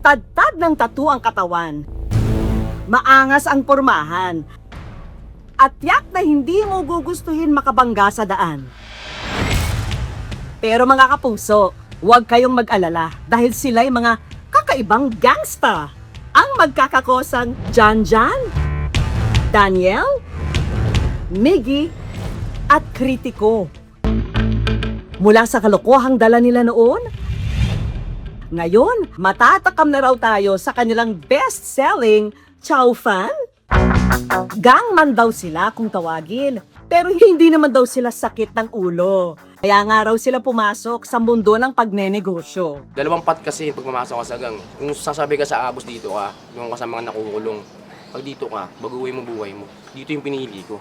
Tadtad ng tattoo ang katawan. Maangas ang pormahan. At tiyak na hindi mo gugustuhin makabangga sa daan. Pero mga kapuso, huwag kayong mag-alala dahil sila'y mga kakaibang gangsta. Ang magkakakosang Jan Jan, Daniel, Miggy, at Kritiko. Mula sa kalokohang dala nila noon, ngayon, matatakam na raw tayo sa kanilang best-selling Chow Fan. Gang man daw sila kung tawagin, pero hindi naman daw sila sakit ng ulo. Kaya nga raw sila pumasok sa mundo ng pagnenegosyo. Dalawang pat kasi pag pumasok ka sa gang. Kung sasabi ka sa Agos dito ka, yung ka sa mga nakukulong. Pag dito ka, baguhin mo buhay mo. Dito yung pinili ko.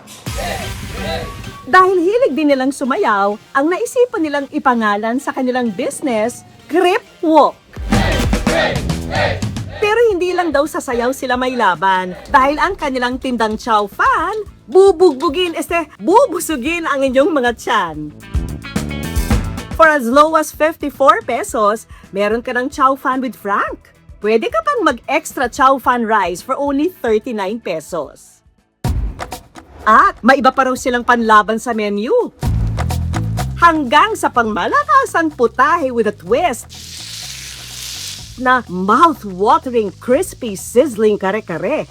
Dahil hilig din nilang sumayaw, ang naisipan nilang ipangalan sa kanilang business, Crip Walk. Pero hindi lang daw sasayaw sila may laban dahil ang kanilang tindang Chow Fan, bubusugin ang inyong mga tiyan. For as low as 54 pesos, meron ka ng Chow Fan with Frank. Pwede ka pang mag-extra Chow Fan rice for only 39 pesos. At may iba pa raw silang panlaban sa menu. Hanggang sa pangmalakasang putahe with a twist na mouth-watering, crispy, sizzling kare-kare.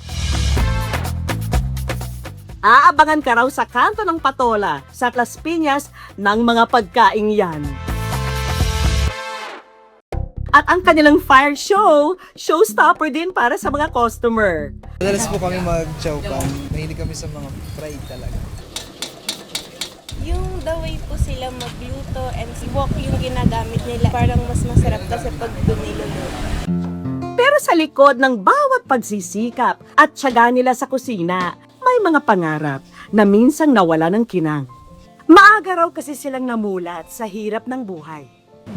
Aabangan ka raw sa kanto ng Patola sa Las Piñas ng mga pagkaing yan. At ang kanilang fire show, showstopper din para sa mga customer. Madalas po kami mag-chow pan. Mahilig kami sa mga fried talaga. Yung the way po sila magluto and wok yung ginagamit nila, parang mas masarap kasi pag dunilo-luto. Pero sa likod ng bawat pagsisikap at tiyaga nila sa kusina, may mga pangarap na minsang nawala ng kinang. Maaga raw kasi silang namulat sa hirap ng buhay.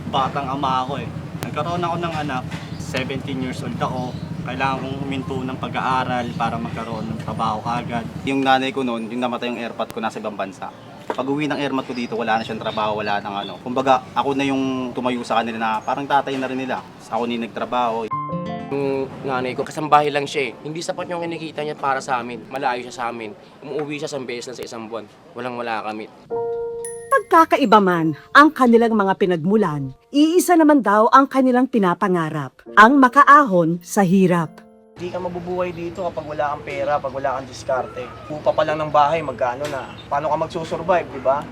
Batang ama ako eh. Nagkaroon ako ng anak, 17 years old ako. Kailangan kong huminto ng pag-aaral para magkaroon ng trabaho agad. Yung nanay ko noon, yung namatay yung airpot ko nasa ibang bansa. Pag uwi ng airmat ko dito, wala na siyang trabaho, wala nang ano. Kumbaga, ako na yung tumayo sa kanila na parang tatay na rin nila. Ako ni nagtrabaho. Yung nanay ko, kasambahay lang siya eh. Hindi sapat yung kinikita niya para sa amin. Malayo siya sa amin. Umuwi siya 1 beses lang sa isang buwan. Walang-wala kami. Pagkakaiba man ang kanilang mga pinagmulan, iisa naman daw ang kanilang pinapangarap, ang makaahon sa hirap. Hindi ka mabubuhay dito kapag wala kang pera, pag wala kang diskarte. Upa pa lang ng bahay, magkano na? Paano ka magsusurvive, di ba?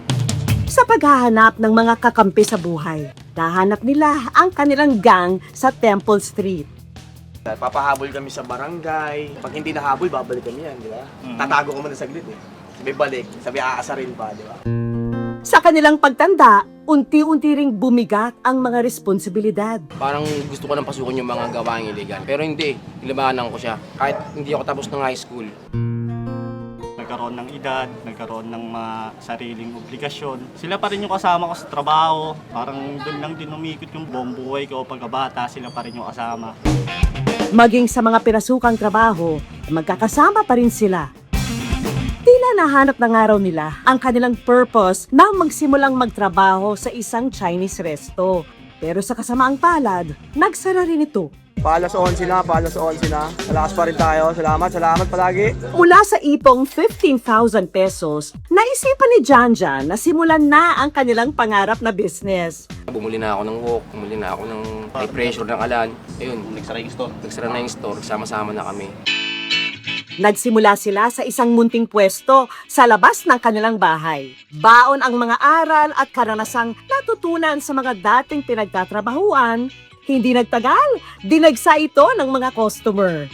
Sa paghahanap ng mga kakampi sa buhay, nahanap nila ang kanilang gang sa Temple Street. Papahabol kami sa barangay. Pag hindi nahabol, babalik kami yan, di ba? Tatago ka muna saglit eh. Sabi balik, sabi aasarin pa, di ba? Sa kanilang pagtanda, unti-unti ring bumigat ang mga responsibilidad. Parang gusto ko nang pasukin yung mga gawaing illegal. Pero hindi, nilabanan ko siya. Kahit hindi ako tapos ng high school. Nagkaroon ng edad, nagkaroon ng mga sariling obligasyon. Sila pa rin yung kasama ko sa trabaho. Parang doon lang din umikot yung buong buhay ko pagkabata, sila pa rin yung kasama. Maging sa mga pinasukang trabaho, magkakasama pa rin sila. Tila nahanap na nga raw nila ang kanilang purpose nang magsimulang magtrabaho sa isang Chinese resto. Pero sa kasamaang palad, nagsara rin ito. Paalas 11 na, paalas 11 na. Malakas pa rin tayo. Salamat palagi. Mula sa ipong 15,000 pesos, naisipan ni Janjan na simulan na ang kanilang pangarap na business. Bumuli na ako ng wok, bumuli na ako ng high pressure ng alan. Ayun, Nagsara yung store. nagsara na yung store, sama-sama na kami. Nagsimula sila sa isang munting pwesto sa labas ng kanilang bahay. Baon ang mga aral at karanasang natutunan sa mga dating pinagtatrabahuan. Hindi nagtagal, dinagsa ito ng mga customer.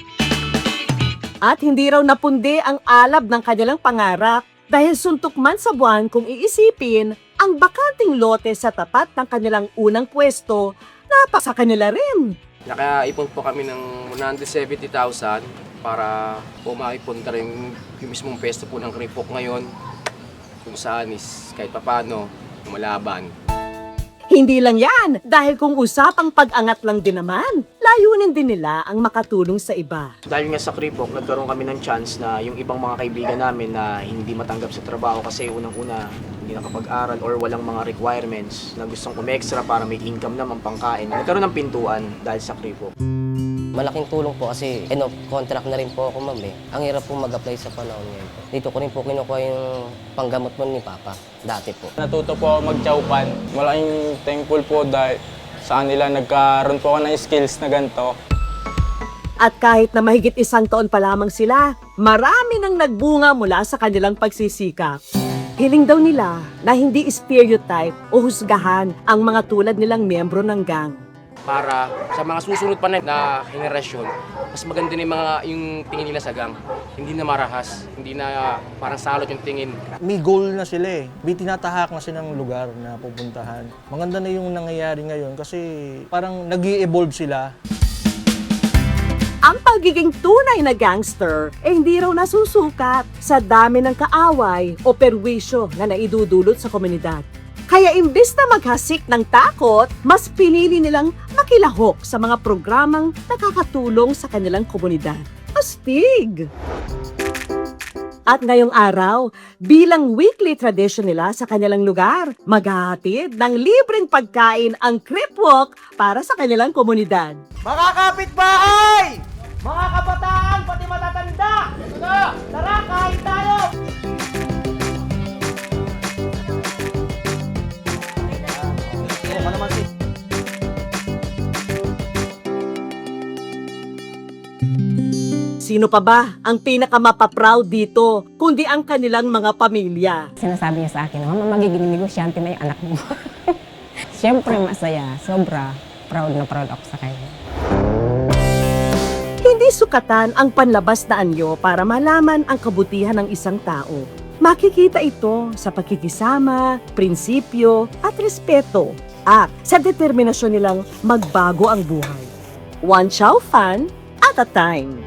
At hindi raw napundi ang alab ng kanilang pangarap dahil suntok man sa buwan kung iisipin ang bakanting lote sa tapat ng kanilang unang pwesto, napasa kanila rin. Nakaipon po kami ng 170,000 para po maipunta rin yung mismong pesto po ng Kripok ngayon kung saan is kahit papano lumalaban. Hindi lang yan, dahil kung usapang pag-angat lang din naman, layunin din nila ang makatulong sa iba. Dahil nga sa Kripok, nagkaroon kami ng chance na yung ibang mga kaibigan namin na hindi matanggap sa trabaho kasi unang-una hindi nakapag-aral or walang mga requirements na gustong umextra para may income naman pangkain. Nagkaroon ng pintuan dahil sa Kripok. Malaking tulong po kasi contract na rin po ako, ma'am eh. Ang hirap po mag-apply sa panahon ngayon. Dito ko rin po kinukuha yung panggamot mo ni Papa, dati po. Natuto po ako mag-chowpan. Malaking thankful po dahil sa kanila nagkaroon po ako ng skills na ganito. At kahit na mahigit 1 taon pa lamang sila, marami nang nagbunga mula sa kanilang pagsisikap. Hiling daw nila na hindi stereotype o husgahan ang mga tulad nilang miyembro ng gang. Para sa mga susunod pa na henerasyon, mas maganda na yung tingin nila sa gang. Hindi na marahas, hindi na parang salot yung tingin. May goal na sila eh. May tinatahak na silang lugar na pupuntahan. Maganda na yung nangyayari ngayon kasi parang nag-i-evolve sila. Ang pagiging tunay na gangster ay hindi raw nasusukat sa dami ng kaaway o perwisyo na naidudulot sa komunidad. Kaya imbis na maghasik ng takot, mas pinili nilang makilahok sa mga programang nakakatulong sa kanilang komunidad. Astig! At ngayong araw, bilang weekly tradition nila sa kanilang lugar, maghahatid ng libreng pagkain ang Crip Walk para sa kanilang komunidad. Mga kapitbahay! Mga kabataan, pati matatanda! Tara, kain tayo! Sino pa ba ang pinakamapaproud dito kundi ang kanilang mga pamilya? Sinasabi niya sa akin, Mama, magiging negosyante na yung anak mo. Siyempre masaya, sobra. Proud na proud ako sa kanya. Hindi sukatan ang panlabas na anyo para malaman ang kabutihan ng isang tao. Makikita ito sa pakikisama, prinsipyo at respeto at sa determinasyon nilang magbago ang buhay. One chow fan at a time.